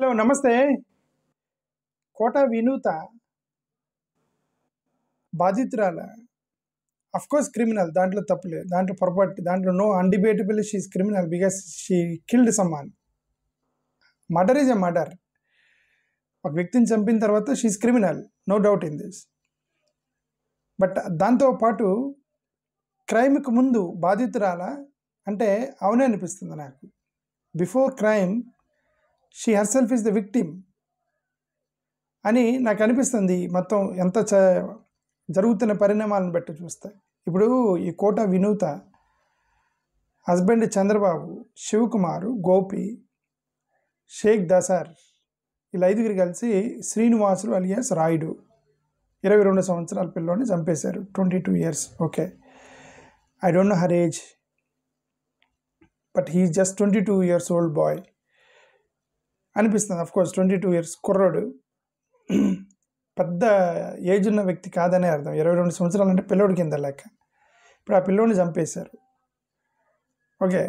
Hello నమస్తే. కోట వినూత బాధితురాల. Course criminal, దాంట్లో తప్పులేదు, దాంట్లో పొరపాటు, దాంట్లో no undebatable she's criminal because she killed someone. Murder is a murder. ఒక వ్యక్తిని చంపిన తర్వాత she's criminal, no doubt in this. But దాంతోపాటు క్రైమ్కి ముందు బాధితురాల అంటే అవునే అనిపిస్తుంది నాకు. Before crime she herself is the victim అని నాకు అనిపిస్తుంది. మొత్తం ఎంత జరుగుతున్న పరిణామాలను బట్టి చూస్తే ఇప్పుడు ఈ కోట వినూత హస్బెండ్ చంద్రబాబు, శివకుమారు, గోపి, షేక్ దసార్, వీళ్ళ 5గురు కలిసి శ్రీనివాసులు అలియాస్ రాయుడు 22 సంవత్సరాల పిల్లోని చంపేశారు. 22 years. Okay, I don't know her age, but he just 22 years old boy అనిపిస్తుంది. అఫ్కోర్స్ 22 years కుర్రాడు, పెద్ద ఏజ్ ఉన్న వ్యక్తి కాదనే అర్థం. 22 సంవత్సరాలు అంటే పిల్లోడి కింద లెక్క. ఇప్పుడు ఆ పిల్లోడిని చంపేశారు. ఓకే,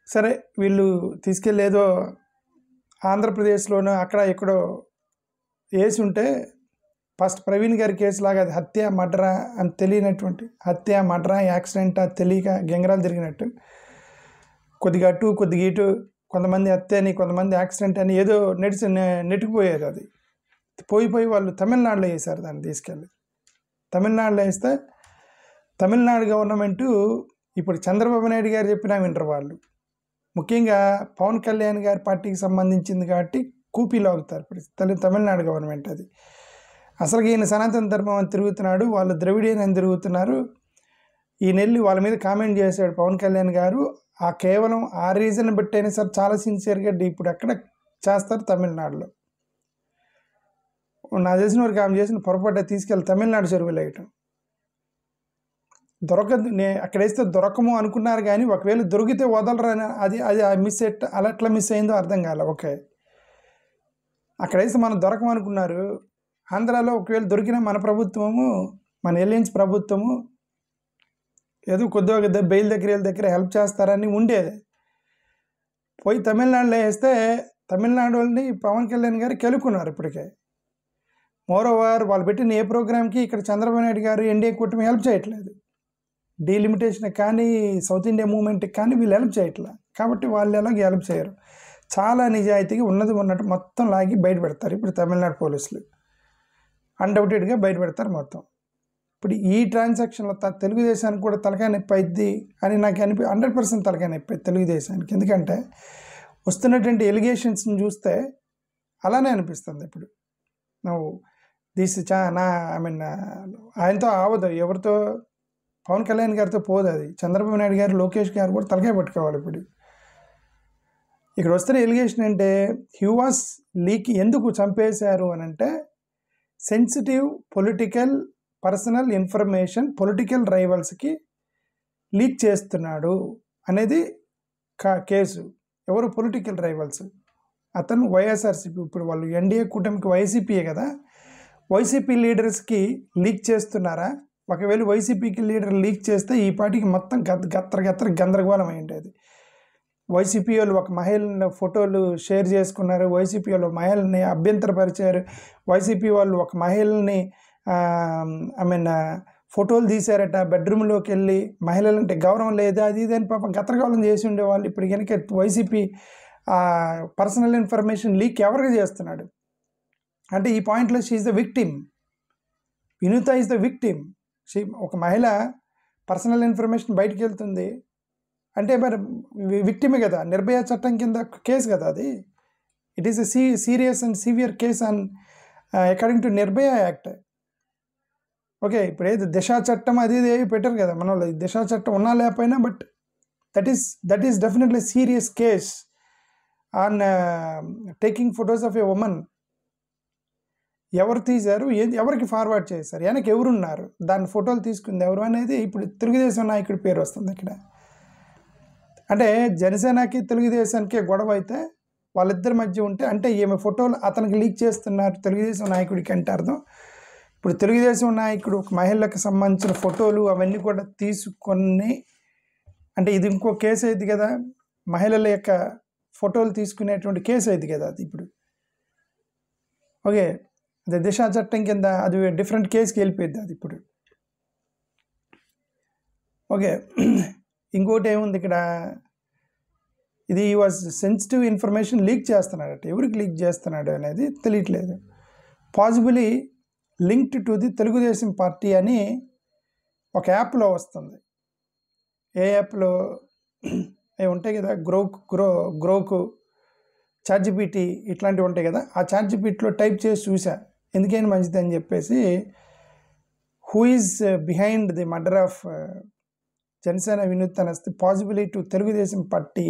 సరే, వీళ్ళు తీసుకెళ్ళేదో ఆంధ్రప్రదేశ్లోనో అక్కడ ఎక్కడో వేసి ఉంటే ఫస్ట్ ప్రవీణ్ గారి కేసు లాగా అది హత్య మర్డరా అని తెలియనటువంటి, హత్య మర్డరా యాక్సిడెంటా తెలియక గెంగరాలు తిరిగినట్టు, కొద్దిగా అటు కొద్దిగా ఇటు, కొంతమంది హత్య అని కొంతమంది యాక్సిడెంట్ అని ఏదో నెట్టుకుపోయేది. అది పోయి వాళ్ళు తమిళనాడులో వేశారు. దాన్ని తీసుకెళ్ళి తమిళనాడులో వేస్తే తమిళనాడు గవర్నమెంటు ఇప్పుడు చంద్రబాబు నాయుడు గారు చెప్పినా వింటారు వాళ్ళు. ముఖ్యంగా పవన్ కళ్యాణ్ గారి పార్టీకి సంబంధించింది కాబట్టి కూపీలో అవుతారు ఇప్పుడు తమిళనాడు గవర్నమెంట్. అది అసలు ఈయన సనాతన ధర్మం అని తిరుగుతున్నాడు, వాళ్ళు ద్రవిడియన్ అని తిరుగుతున్నారు. ఈయన వెళ్ళి వాళ్ళ మీద కామెంట్ చేశాడు పవన్ కళ్యాణ్ గారు. ఆ కేవలం ఆ రీజన్ బట్టి అయినా సరే చాలా సిన్సియర్గా ఇప్పుడు ఎక్కడ చేస్తారు తమిళనాడులో. నాకు తెలిసిన వరకు ఆమె చేసిన పొరపాటు తీసుకెళ్ళి తమిళనాడు చెరువులు వేయటం. దొరకదు, అక్కడ వేస్తే దొరకము అనుకున్నారు కానీ ఒకవేళ దొరికితే వదలరని అది అది మిస్ అలా ఎట్లా మిస్ అయిందో అర్థం కాలే. ఓకే, అక్కడ వేస్తే మనం దొరకమనుకున్నారు. ఆంధ్రాలో ఒకవేళ దొరికినా మన ప్రభుత్వము, మన ఎలియన్స్ ప్రభుత్వము ఏదో కొద్దిగా బెయిల్ దగ్గర హెల్ప్ చేస్తారని ఉండేది. పోయి తమిళనాడులో వేస్తే తమిళనాడు వాళ్ళని పవన్ కళ్యాణ్ గారు కెలుకున్నారు ఇప్పటికే. మోరోవర్ వాళ్ళు పెట్టిన ఏ ప్రోగ్రామ్కి ఇక్కడ చంద్రబాబు నాయుడు గారు ఎన్డీఏ కూటమి హెల్ప్ చేయట్లేదు. డీలిమిటేషన్ కానీ సౌత్ ఇండియా మూవ్మెంట్కి కానీ వీళ్ళు హెల్ప్ చేయట్లేదు. కాబట్టి వాళ్ళు ఎలాగ హెల్ప్ చేయరు. చాలా నిజాయితీగా ఉన్నది ఉన్నట్టు మొత్తం లాగి బయట పెడతారు ఇప్పుడు తమిళనాడు పోలీసులు. అన్డౌటెడ్గా బయట పెడతారు మొత్తం. ఇప్పుడు ఈ ట్రాన్సాక్షన్లో తెలుగుదేశానికి కూడా తలకాయ నొప్పి అయింది అని నాకు 100% తలకాయ నొప్పి తెలుగుదేశానికి. ఎందుకంటే వస్తున్నటువంటి ఎలిగేషన్స్ని చూస్తే అలానే అనిపిస్తుంది. ఇప్పుడు నువ్వు ఆయనతో ఆవదు, ఎవరితో, పవన్ కళ్యాణ్ గారితో పోదు అది. చంద్రబాబు నాయుడు గారు, లోకేష్ గారు కూడా తలకాయ పట్టుకోవాలి. ఇప్పుడు ఇక్కడ వస్తున్న ఎలిగేషన్ అంటే హ్యూవాస్ లీక్ ఎందుకు చంపేశారు అని అంటే sensitive political personal information political రైవల్స్కి లీక్ చేస్తున్నాడు అనేది కేసు. ఎవరు? Political rivals. అతను వైఎస్ఆర్సీపీ, ఇప్పుడు వాళ్ళు ఎన్డీఏ కూటమికి వైసీపీయే కదా, వైసీపీ లీడర్స్కి లీక్ చేస్తున్నారా? ఒకవేళ వైసీపీకి లీడర్ లీక్ చేస్తే ఈ పార్టీకి మొత్తం గందరగోళం అయి ఉండేది. వైసీపీ వాళ్ళు ఒక మహిళని ఫోటోలు షేర్ చేసుకున్నారు, వైసీపీ వాళ్ళు మహిళని అభ్యంతరపరిచారు, వైసీపీ వాళ్ళు ఒక మహిళని ఫోటోలు తీశారట, బెడ్రూమ్లోకి వెళ్ళి మహిళలంటే గౌరవం లేదా అది ఇది అని పాపం గతరగోళం చేసి ఉండేవాళ్ళు. ఇప్పుడు కనుక వైసీపీ పర్సనల్ ఇన్ఫర్మేషన్ లీక్ ఎవరికి చేస్తున్నాడు అంటే ఈ పాయింట్లో she is the victim. Vinutha is the victim. ఒక మహిళ పర్సనల్ ఇన్ఫర్మేషన్ బయటికి వెళ్తుంది అంటే మరి విక్టిమే కదా. నిర్భయ చట్టం కింద కేసు కదా అది. It is a serious and severe case and according to Nirbhaya act. Okay, ఇప్పుడు ఏది దిశా చట్టం అది ఇది ఏవి పెట్టారు కదా మన వాళ్ళు. దిశా చట్టం ఉన్నా లేకపోయినా but that is definitely serious case on taking photos of a women. ఎవరు తీశారు, ఎవరికి ఫార్వర్డ్ చేశారు, వెనక ఎవరున్నారు, దాని ఫోటోలు తీసుకుంది ఎవరు అనేది ఇప్పుడు తెలుగుదేశం నాయకుడి పేరు వస్తుంది ఇక్కడ. అంటే జనసేనకి తెలుగుదేశానికి గొడవ అయితే వాళ్ళిద్దరి మధ్య ఉంటే అంటే ఈమె ఫోటోలు అతనికి లీక్ చేస్తున్నారు తెలుగుదేశం నాయకుడికి అంటే అర్థం. ఇప్పుడు తెలుగుదేశం నాయకుడు ఒక మహిళలకు సంబంధించిన ఫోటోలు అవన్నీ కూడా తీసుకొని అంటే ఇది ఇంకో కేసు అయింది కదా, మహిళల యొక్క ఫోటోలు తీసుకునేటువంటి కేసు అయింది కదా అది ఇప్పుడు. ఓకే, అదే దిశా చట్టం కింద అది డిఫరెంట్ కేసుకి వెళ్ళిపోయింది అది ఇప్పుడు. ఓకే, ఇంకోటి ఏముంది ఇక్కడ, ఇది వాజ్ సెన్సిటివ్ ఇన్ఫర్మేషన్ లీక్ చేస్తున్నాడట. ఎవరికి లీక్ చేస్తున్నాడు అనేది తెలియట్లేదు. Possibly linked to the Telugu Desam party అని ఒక యాప్లో వస్తుంది. ఏ యాప్లో అవి ఉంటాయి కదా, గ్రోకు చాట్‌జీపీటీ ఇట్లాంటివి ఉంటాయి కదా, ఆ చాట్‌జీపీటీలో టైప్ చేసి చూసా ఎందుకైనా మంచిది అని చెప్పేసి, who is behind the murder of Janasena Vinuth అని వస్తే possibility to Telugu Desam party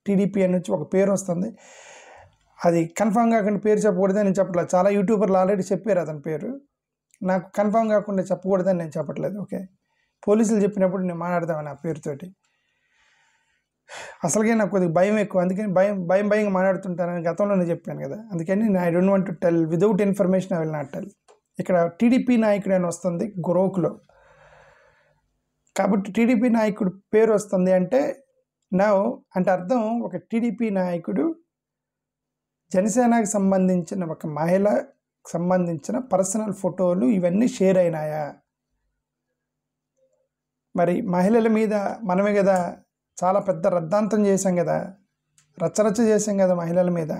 TDP అని వచ్చి ఒక పేరు వస్తుంది. అది కన్ఫామ్ కాకుండా పేరు చెప్పకూడదని నేను చెప్పట్లేదు. చాలా యూట్యూబర్లు ఆల్రెడీ చెప్పారు అతని పేరు. నాకు కన్ఫామ్ కాకుండా చెప్పకూడదని నేను చెప్పట్లేదు. ఓకే, పోలీసులు చెప్పినప్పుడు నేను మాట్లాడదామని ఆ పేరుతోటి. అసలుగే నాకు కొద్దిగా భయం ఎక్కువ, అందుకని భయంగా మాట్లాడుతుంటానని గతంలోనే చెప్పాను కదా. అందుకని I don't want to tell without information I will not tell. ఇక్కడ టీడీపీ నాయకుడు అని వస్తుంది గ్రోక్లో, కాబట్టి టీడీపీ నాయకుడు పేరు వస్తుంది అంటే అంటే అర్థం ఒక టీడీపీ నాయకుడు జనసేనకు సంబంధించిన ఒక మహిళకు సంబంధించిన పర్సనల్ ఫోటోలు ఇవన్నీ షేర్ అయినాయా? మరి మహిళల మీద మనమే కదా చాలా పెద్ద రద్దాంతం చేశాం కదా, రచ్చరచ్చ చేసాం కదా మహిళల మీద.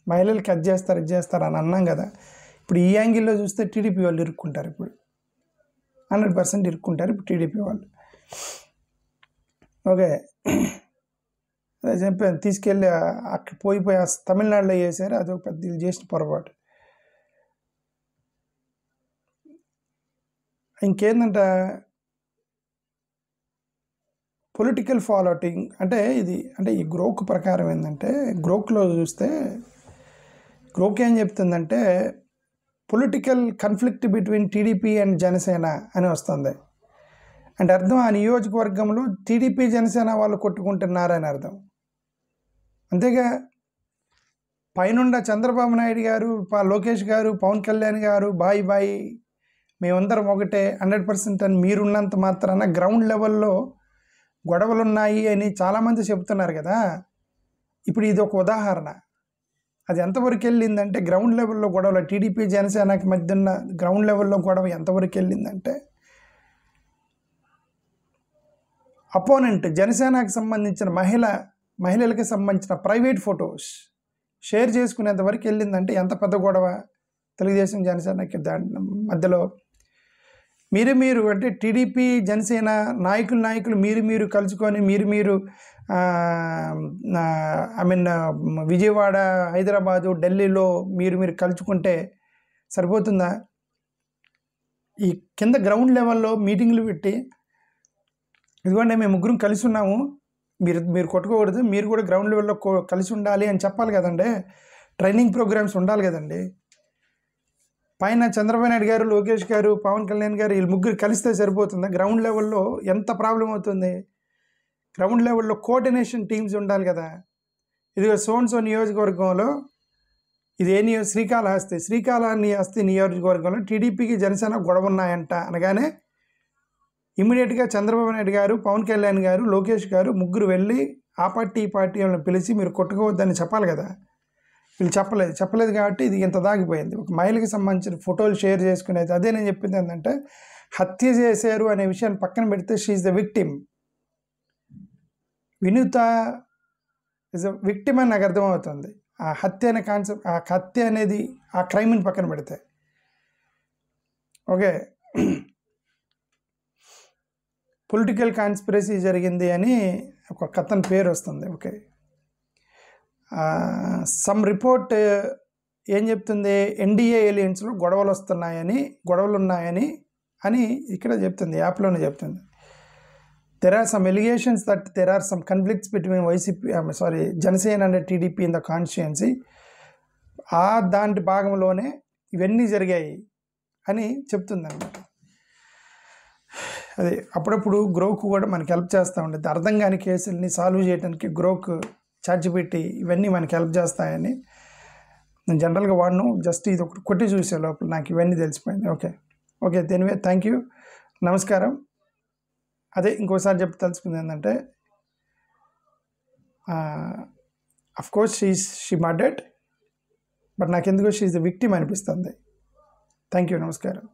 మహిళలకి అది చేస్తారు ఇది చేస్తారు అని అన్నాం కదా. ఇప్పుడు ఈ యాంగిల్లో చూస్తే టీడీపీ వాళ్ళు ఇరుక్కుంటారు. ఇప్పుడు 100% ఇరుక్కుంటారు ఇప్పుడు టీడీపీ వాళ్ళు. ఓకే, అదే చెప్పాను, తీసుకెళ్ళి అక్కడ పోయి తమిళనాడులో చేశారు. అది ఒక పెద్ద ఇది చేసిన పొరపాటు. ఇంకేందంట పొలిటికల్ ఫాలోటింగ్ అంటే ఇది, అంటే ఈ గ్రోక్ ప్రకారం ఏంటంటే, గ్రోక్లో చూస్తే గ్రోక్ ఏం చెప్తుందంటే political conflict between TDP and Janasena అని వస్తుంది. అంటే అర్థం ఆ నియోజకవర్గంలో టీడీపీ జనసేన వాళ్ళు కొట్టుకుంటున్నారని అర్థం. అంతేగా పైనుండ చంద్రబాబు నాయుడు గారు, లోకేష్ గారు, పవన్ కళ్యాణ్ గారు బాయ్ మేమందరం ఒకటే 100% అని మీరున్నంత మాత్రాన గ్రౌండ్ లెవెల్లో గొడవలు ఉన్నాయి అని చాలామంది చెబుతున్నారు కదా. ఇప్పుడు ఇది ఒక ఉదాహరణ. అది ఎంతవరకు వెళ్ళిందంటే గ్రౌండ్ లెవెల్లో గొడవలు, టీడీపీ జనసేనకి మధ్య ఉన్న గ్రౌండ్ లెవెల్లో గొడవ ఎంతవరకు వెళ్ళిందంటే, అపోనెంట్ జనసేనకు సంబంధించిన మహిళలకు సంబంధించిన ప్రైవేట్ ఫొటోస్ షేర్ చేసుకునేంత వరకు వెళ్ళిందంటే ఎంత పెద్ద గొడవ తెలుగుదేశం జనసేనకి మధ్యలో. మీరు అంటే టీడీపీ జనసేన నాయకులు మీరు కలుసుకొని మీరు విజయవాడ, హైదరాబాదు, ఢిల్లీలో మీరు కలుసుకుంటే సరిపోతుందా? ఈ కింద గ్రౌండ్ లెవెల్లో మీటింగ్లు పెట్టి, ఇదిగోండి మేము ముగ్గురం కలిసి ఉన్నాము, మీరు కొట్టుకోకూడదు, మీరు కూడా గ్రౌండ్ లెవెల్లో కలిసి ఉండాలి అని చెప్పాలి కదండి. ట్రైనింగ్ ప్రోగ్రామ్స్ ఉండాలి కదండి. పైన చంద్రబాబు నాయుడు గారు, లోకేష్ గారు, పవన్ కళ్యాణ్ గారు వీళ్ళు ముగ్గురు కలిస్తే సరిపోతుందా? గ్రౌండ్ లెవెల్లో ఎంత ప్రాబ్లం అవుతుంది. గ్రౌండ్ లెవెల్లో కోఆర్డినేషన్ టీమ్స్ ఉండాలి కదా. ఇదిగో సోన్సో నియోజకవర్గంలో, ఇది శ్రీకాళహస్తి నియోజకవర్గంలో టీడీపీకి జనసేన గొడవ ఉన్నాయంట అనగానే ఇమ్మీడియట్గా చంద్రబాబు నాయుడు గారు, పవన్ కళ్యాణ్ గారు, లోకేష్ గారు ముగ్గురు వెళ్ళి ఆ పార్టీ ఈ పార్టీ వాళ్ళని పిలిచి మీరు కొట్టుకోవద్దని చెప్పాలి కదా. వీళ్ళు చెప్పలేదు కాబట్టి ఇది ఇంత దాగిపోయింది. ఒక మహిళకి సంబంధించిన ఫోటోలు షేర్ చేసుకునేది. అదే నేను చెప్పింది ఏంటంటే, హత్య చేశారు అనే విషయాన్ని పక్కన పెడితే she the victim. Vinutha is a victim అని నాకు అర్థమవుతుంది. ఆ హత్య అనే కాన్సెప్ట్, ఆ హత్య అనేది ఆ క్రైమ్ని పక్కన పెడితే. ఓకే, పొలిటికల్ కాన్స్పిరసీ జరిగింది అని ఒక కథన్ పేరు వస్తుంది. ఓకే, సమ్ రిపోర్ట్ ఏం చెప్తుంది, ఎన్డీఏ ఎలియన్స్లో గొడవలు ఉన్నాయని ఇక్కడ చెప్తుంది, యాప్లోనే చెప్తుంది. There are some allegations that there are some conflicts between Janasena and TDP in the constituency. దాంటి భాగంలోనే ఇవన్నీ జరిగాయి అని చెప్తుంది అన్నమాట. అదే అప్పుడప్పుడు గ్రోక్ కూడా మనకి హెల్ప్ చేస్తూ ఉండేది. అర్థం కాని కేసుల్ని సాల్వ్ చేయడానికి గ్రోక్, చాట్‌జీపీటీ ఇవన్నీ మనకి హెల్ప్ చేస్తాయని నేను జనరల్గా వాడను. జస్ట్ ఇది ఒకటి కొట్టి చూసే లోపల నాకు ఇవన్నీ తెలిసిపోయింది. ఓకే ఎనీవే, థ్యాంక్ యూ, నమస్కారం. అదే ఇంకోసారి తెలుసుకుంది ఏంటంటే, of course she murdered, but నాకెందుకో షీ ఈజ్ ద విక్టిమ్ అనిపిస్తుంది. థ్యాంక్ యూ, నమస్కారం.